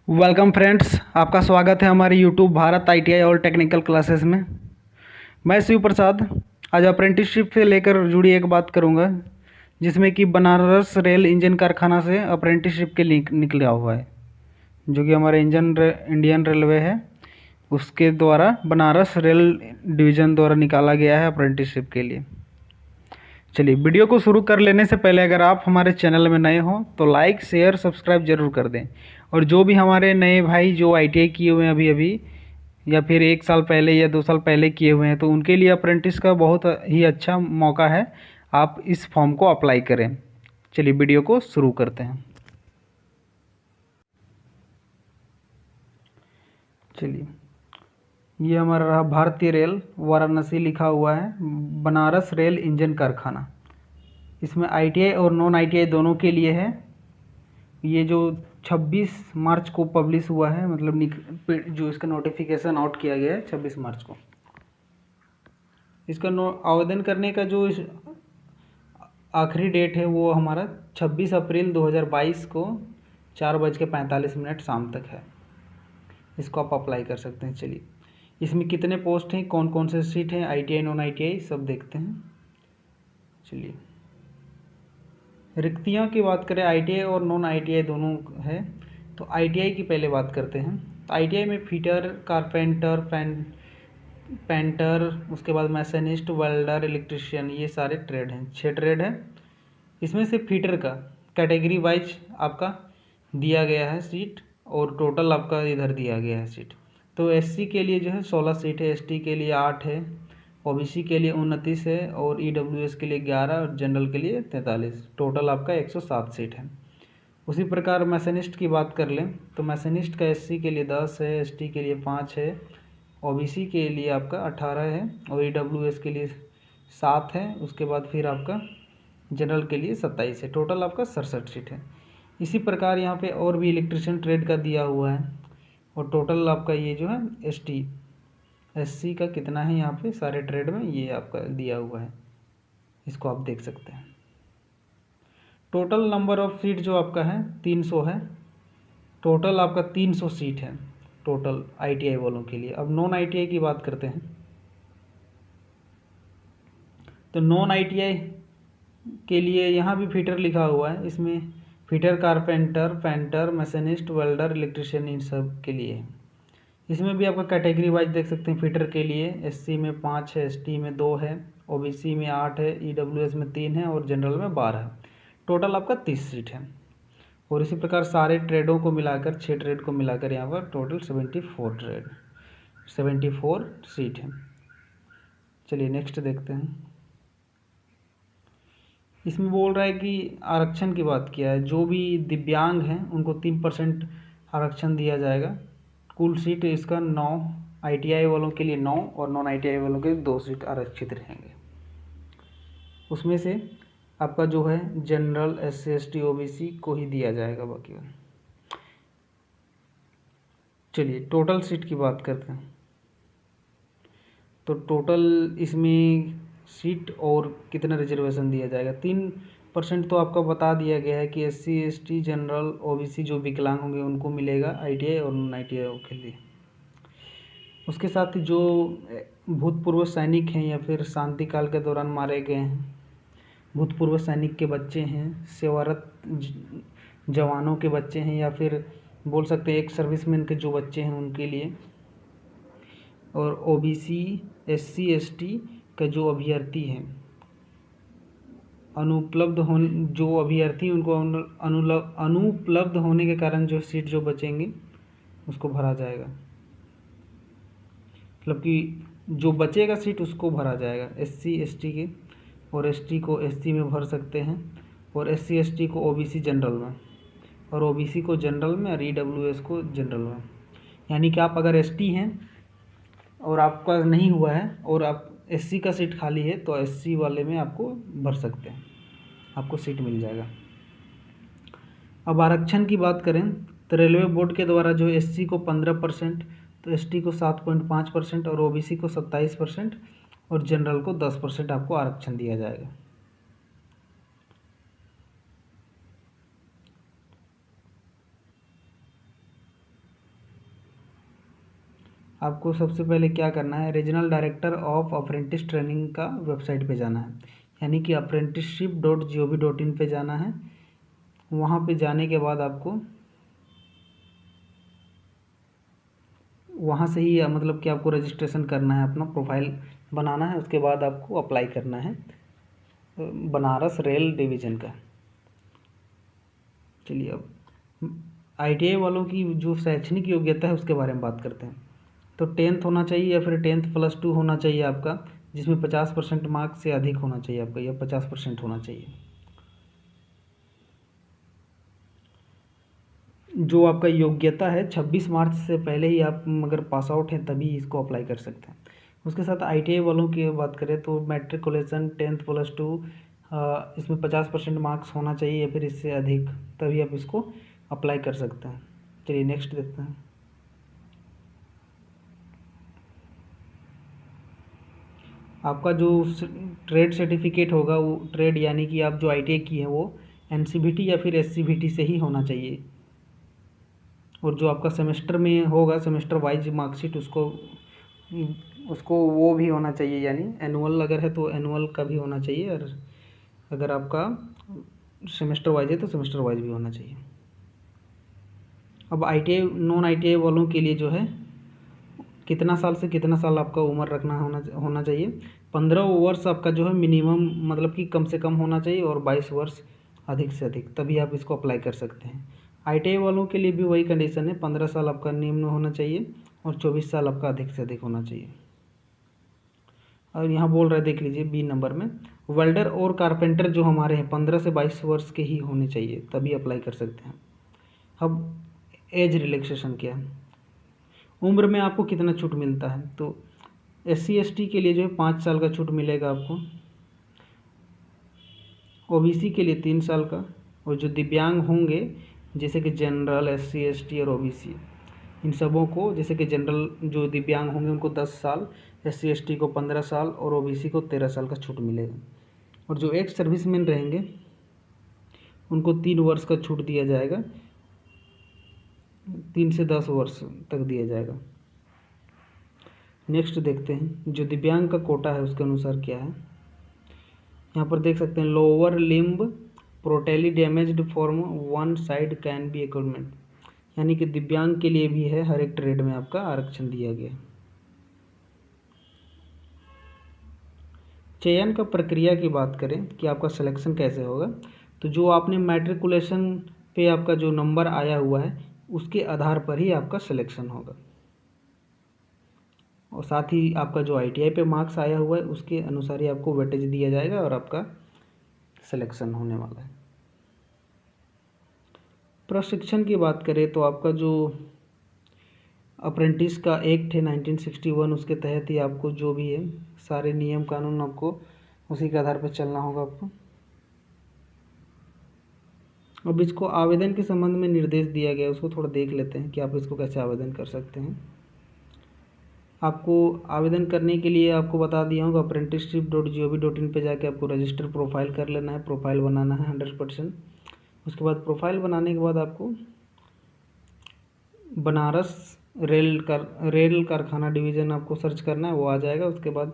Welcome friends, आपका स्वागत है हमारे यूट्यूब भारत आईटीआई और टेक्निकल क्लासेस में। मैं शिव प्रसाद आज अप्रेंटिसशिप से लेकर जुड़ी एक बात करूंगा, जिसमें कि बनारस रेल इंजन कारखाना से अप्रेंटिसशिप के लिंक निकला हुआ है, जो कि हमारे इंडियन रेलवे है, उसके द्वारा बनारस रेल डिवीज़न द्वारा निकाला गया है अप्रेंटिसशिप के लिए। चलिए वीडियो को शुरू कर लेने से पहले अगर आप हमारे चैनल में नए हो तो लाइक शेयर सब्सक्राइब जरूर कर दें। और जो भी हमारे नए भाई जो आईटीआई किए हुए हैं अभी अभी या फिर 1 साल पहले या 2 साल पहले किए हुए हैं, तो उनके लिए अप्रेंटिस का बहुत ही अच्छा मौका है, आप इस फॉर्म को अप्लाई करें। चलिए वीडियो को शुरू करते हैं। चलिए, ये हमारा रहा भारतीय रेल वाराणसी लिखा हुआ है, बनारस रेल इंजन कारखाना। इसमें आईटीआई और नॉन आईटीआई दोनों के लिए है। ये जो 26 मार्च को पब्लिश हुआ है, मतलब जो इसका नोटिफिकेशन आउट किया गया है 26 मार्च को। इसका आवेदन करने का जो आखिरी डेट है वो हमारा 26 अप्रैल 2022 को 4:45 शाम तक है। इसको आप अप्लाई कर सकते हैं। चलिए, इसमें कितने पोस्ट हैं, कौन कौन से सीट हैं, आईटीआई नॉन आईटीआई सब देखते हैं। चलिए, रिक्तियाँ की बात करें, आईटीआई और नॉन आईटीआई दोनों है, तो आईटीआई की पहले बात करते हैं। तो आईटीआई में फिटर, कारपेंटर, पेंटर, उसके बाद मैकेनिस्ट, वेल्डर, इलेक्ट्रिशियन, ये सारे ट्रेड हैं, 6 ट्रेड हैं। इसमें से फिटर का कैटेगरी वाइज आपका दिया गया है सीट, और टोटल आपका इधर दिया गया है सीट। तो एससी के लिए जो है 16 सीट है, एसटी के लिए 8 है, ओबीसी के लिए 29 है, और ईडब्ल्यूएस के लिए 11 और जनरल के लिए 43। टोटल आपका 107 सीट है। उसी प्रकार मैकेनिस्ट की बात कर लें तो मैकेनिस्ट का एससी के लिए 10 है, एसटी के लिए 5 है, ओबीसी के लिए आपका 18 है, और ईडब्ल्यूएस के लिए 7 है। उसके बाद फिर आपका जनरल के लिए 27 है। टोटल आपका 67 सीट है। इसी प्रकार यहाँ पे और भी इलेक्ट्रिशियन ट्रेड का दिया हुआ है, और टोटल आपका ये जो है एससी का कितना है यहाँ पे सारे ट्रेड में, ये आपका दिया हुआ है, इसको आप देख सकते हैं। टोटल नंबर ऑफ सीट जो आपका है 300 है। टोटल आपका 300 सीट है टोटल आईटीआई वालों के लिए। अब नॉन आईटीआई की बात करते हैं। तो नॉन आईटीआई के लिए यहाँ भी फिटर लिखा हुआ है, इसमें fitter, carpenter, painter, machinist, welder, electrician, इन सब के लिए है। इसमें भी आपका कैटेगरी वाइज देख सकते हैं। फिटर के लिए एससी में 5 है, एसटी में 2 है, ओबीसी में 8 है, ईडब्ल्यूएस में 3 है, और जनरल में 12 है। टोटल आपका 30 सीट है। और इसी प्रकार सारे ट्रेडों को मिलाकर, 6 ट्रेड को मिलाकर यहाँ पर टोटल 74 सीट है। चलिए नेक्स्ट देखते हैं। इसमें बोल रहा है कि आरक्षण की बात किया है, जो भी दिव्यांग हैं उनको 3% आरक्षण दिया जाएगा। कुल सीट इसका 9, आईटीआई वालों के लिए 9 और नॉन आईटीआई वालों के 2 सीट आरक्षित रहेंगे। उसमें से आपका जो है जनरल, एससी, एसटी, ओबीसी को ही दिया जाएगा बाकी वाला। चलिए टोटल सीट की बात करते हैं। तो टोटल इसमें सीट और कितना रिजर्वेशन दिया जाएगा, 3% तो आपका बता दिया गया है कि एससी, एसटी, जनरल, ओबीसी जो विकलांग होंगे उनको मिलेगा आईटीआई और नॉन आईटीआई के लिए। उसके साथ ही जो भूतपूर्व सैनिक हैं या फिर शांति काल के दौरान मारे गए हैं, भूतपूर्व सैनिक के बच्चे हैं, सेवारत जवानों के बच्चे हैं, या फिर बोल सकते हैं एक सर्विसमैन के जो बच्चे हैं उनके लिए, और ओबीसी, एससी, एसटी का जो अभ्यर्थी हैं, जो अभ्यर्थी उनको अनुपलब्ध होने के कारण जो सीट जो बचेंगे उसको भरा जाएगा। मतलब कि जो बचेगा सीट उसको भरा जाएगा। एससी, एसटी के, और एसटी को एससी में भर सकते हैं, और एससी, एसटी को ओबीसी जनरल में, और ओबीसी को जनरल में, और ईडब्ल्यूएस को जनरल में। यानी कि आप अगर एसटी हैं और आपका नहीं हुआ है और आप एससी का सीट खाली है तो एससी वाले में आपको भर सकते हैं, आपको सीट मिल जाएगा। अब आरक्षण की बात करें तो रेलवे बोर्ड के द्वारा जो एससी को 15%, तो एसटी को 7.5% और ओबीसी को 27% और जनरल को 10% आपको आरक्षण दिया जाएगा। आपको सबसे पहले क्या करना है, regional director of apprentice training का वेबसाइट पे जाना है, यानी कि apprenticeship.gov.in पे जाना है। वहाँ पे जाने के बाद आपको वहाँ से ही मतलब कि आपको रजिस्ट्रेशन करना है, अपना प्रोफाइल बनाना है, उसके बाद आपको अप्लाई करना है बनारस रेल डिवीज़न का। चलिए अब ITI वालों की जो शैक्षणिक योग्यता है उसके बारे में बात करते हैं। तो 10th होना चाहिए या फिर 10th +2 होना चाहिए आपका, जिसमें 50% मार्क्स से अधिक होना चाहिए आपका, या 50% होना चाहिए। जो आपका योग्यता है 26 मार्च से पहले ही आप अगर पास आउट हैं तभी इसको अप्लाई कर सकते हैं। उसके साथ ITI वालों की बात करें तो मैट्रिकुलेशन 10th +2 इसमें 50% मार्क्स होना चाहिए या फिर इससे अधिक, तभी आप इसको अप्लाई कर सकते हैं। चलिए नेक्स्ट देखते हैं। आपका जो ट्रेड सर्टिफिकेट होगा, वो ट्रेड यानी कि आप जो ITI की है वो NCVT या फिर SCVT से ही होना चाहिए। और जो आपका सेमेस्टर में होगा, सेमेस्टर वाइज मार्कशीट, उसको वो भी होना चाहिए, यानी एनुअल अगर है तो एनुअल का भी होना चाहिए, और अगर आपका सेमेस्टर वाइज है तो सेमेस्टर वाइज भी होना चाहिए। अब ITI नॉन ITI वालों के लिए जो है कितना साल से कितना साल आपका उम्र रखना होना चाहिए, 15 वर्ष आपका जो है मिनिमम, मतलब कि कम से कम होना चाहिए, और 22 वर्ष अधिक से अधिक, तभी आप इसको अप्लाई कर सकते हैं। ITI वालों के लिए भी वही कंडीशन है, 15 साल आपका निम्न होना चाहिए और 24 साल आपका अधिक से अधिक होना चाहिए। और यहाँ बोल रहे देख लीजिए B नंबर में, वेल्डर और कारपेंटर जो हमारे हैं 15 से 22 वर्ष के ही होने चाहिए, तभी अप्लाई कर सकते हैं। अब एज रिलैक्सेशन क्या है, उम्र में आपको कितना छूट मिलता है, तो SC ST के लिए जो है 5 साल का छूट मिलेगा आपको, OBC के लिए 3 साल का, और जो दिव्यांग होंगे जैसे कि जनरल, SC ST और OBC, इन सबों को, जैसे कि जनरल जो दिव्यांग होंगे उनको 10 साल, SC ST को 15 साल और OBC को 13 साल का छूट मिलेगा। और जो एक्स सर्विसमैन रहेंगे उनको 3 वर्ष का छूट दिया जाएगा, 3 से 10 वर्ष तक दिया जाएगा। नेक्स्ट देखते हैं जो दिव्यांग का कोटा है उसके अनुसार क्या है। यहाँ पर देख सकते हैं, lower limb partially damaged from one side can be equipment, यानी कि दिव्यांग के लिए भी है, हर एक ट्रेड में आपका आरक्षण दिया गया है। चयन का प्रक्रिया की बात करें कि आपका सिलेक्शन कैसे होगा, तो जो आपने मैट्रिकुलेशन पे आपका जो नंबर आया हुआ है उसके आधार पर ही आपका सिलेक्शन होगा, और साथ ही आपका जो ITI पे मार्क्स आया हुआ है उसके अनुसार ही आपको वेटेज दिया जाएगा और आपका सिलेक्शन होने वाला है। प्रशिक्षण की बात करें तो आपका जो अप्रेंटिस का एक्ट है 1961, उसके तहत ही आपको जो भी है सारे नियम कानून आपको उसी के आधार पर चलना होगा आपको। अब इसको आवेदन के संबंध में निर्देश दिया गया है, उसको थोड़ा देख लेते हैं कि आप इसको कैसे आवेदन कर सकते हैं। आपको आवेदन करने के लिए आपको बता दिया हूँ apprenticeship.gov.in पे जाके आपको रजिस्टर प्रोफाइल कर लेना है, प्रोफाइल बनाना है 100%। उसके बाद प्रोफाइल बनाने के बाद आपको बनारस रेल कारखाना डिवीज़न आपको सर्च करना है, वो आ जाएगा। उसके बाद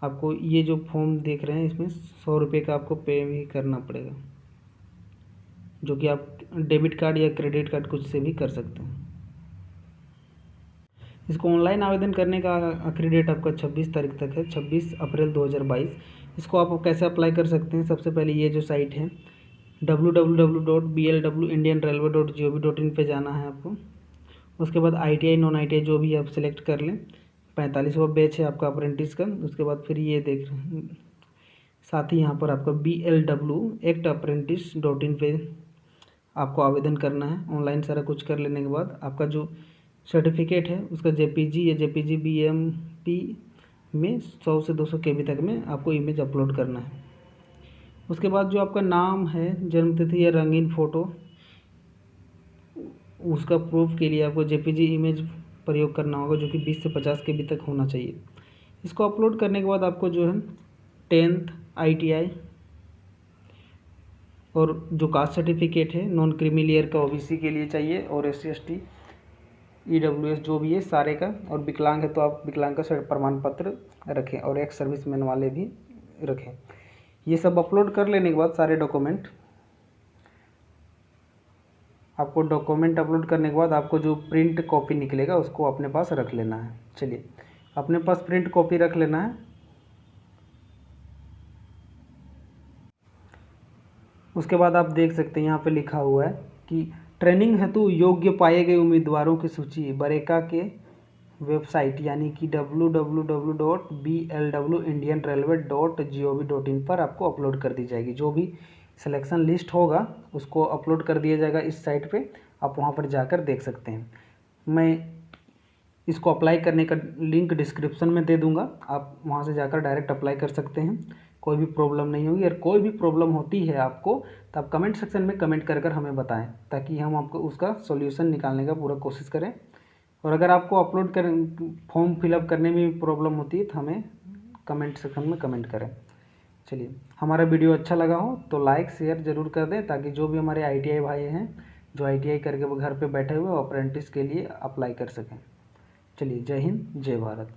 आपको ये जो फॉर्म देख रहे हैं इसमें 100 रुपये का आपको पे भी करना पड़ेगा, जो कि आप डेबिट कार्ड या क्रेडिट कार्ड कुछ से भी कर सकते हैं। इसको ऑनलाइन आवेदन करने का आखिरी डेट आपका 26 तारीख तक है, 26 अप्रैल 2022। इसको आप कैसे अप्लाई कर सकते हैं, सबसे पहले ये जो साइट है www.blwindianrailway.gov.in पे जाना है आपको। उसके बाद ITI नॉन ITI जो भी आप सिलेक्ट कर लें, 45वां बैच है आपका अप्रेंटिस का। उसके बाद फिर ये देख रहे हैं, साथ ही यहाँ पर आपका BLW एक्ट apprentice.in पे आपको आवेदन करना है। ऑनलाइन सारा कुछ कर लेने के बाद आपका जो सर्टिफिकेट है उसका JPG या JPG BMP में 100 से 200 KB तक में आपको इमेज अपलोड करना है। उसके बाद जो आपका नाम है, जन्मतिथि या रंगीन फ़ोटो, उसका प्रूफ के लिए आपको JPG इमेज प्रयोग करना होगा, जो कि 20 से 50 KB तक होना चाहिए। इसको अपलोड करने के बाद आपको जो है 10th ITI और जो कास्ट सर्टिफिकेट है नॉन क्रीमी लेयर का OBC के लिए चाहिए, और SC ST EWS जो भी है सारे का, और विकलांग है तो आप विकलांग का प्रमाण पत्र रखें, और एक्स सर्विसमैन वाले भी रखें। ये सब अपलोड कर लेने के बाद सारे डॉक्यूमेंट, आपको डॉक्यूमेंट अपलोड करने के बाद आपको जो प्रिंट कॉपी निकलेगा उसको अपने पास रख लेना है। चलिए, अपने पास प्रिंट कॉपी रख लेना है। उसके बाद आप देख सकते हैं यहाँ पे लिखा हुआ है कि ट्रेनिंग हेतु योग्य पाए गए उम्मीदवारों की सूची बरेका के वेबसाइट यानी कि www.blwindianrailway.gov.in पर आपको अपलोड कर दी जाएगी। जो भी सिलेक्शन लिस्ट होगा उसको अपलोड कर दिया जाएगा इस साइट पे, आप वहाँ पर जाकर देख सकते हैं। मैं इसको अप्लाई करने का लिंक डिस्क्रिप्शन में दे दूंगा, आप वहाँ से जाकर डायरेक्ट अप्लाई कर सकते हैं, कोई भी प्रॉब्लम नहीं होगी। और कोई भी प्रॉब्लम होती है आपको तो आप कमेंट सेक्शन में कमेंट कर कर हमें बताएं, ताकि हम आपको उसका सॉल्यूशन निकालने का पूरा कोशिश करें। और अगर आपको अपलोड कर फॉर्म फिलअप करने में भी प्रॉब्लम होती है तो हमें कमेंट सेक्शन में कमेंट करें। चलिए, हमारा वीडियो अच्छा लगा हो तो लाइक शेयर ज़रूर कर दें, ताकि जो भी हमारे ITI भाई हैं जो ITI करके वो घर पे बैठे हुए अप्रेंटिस के लिए अप्लाई कर सकें। चलिए, जय हिंद, जय भारत।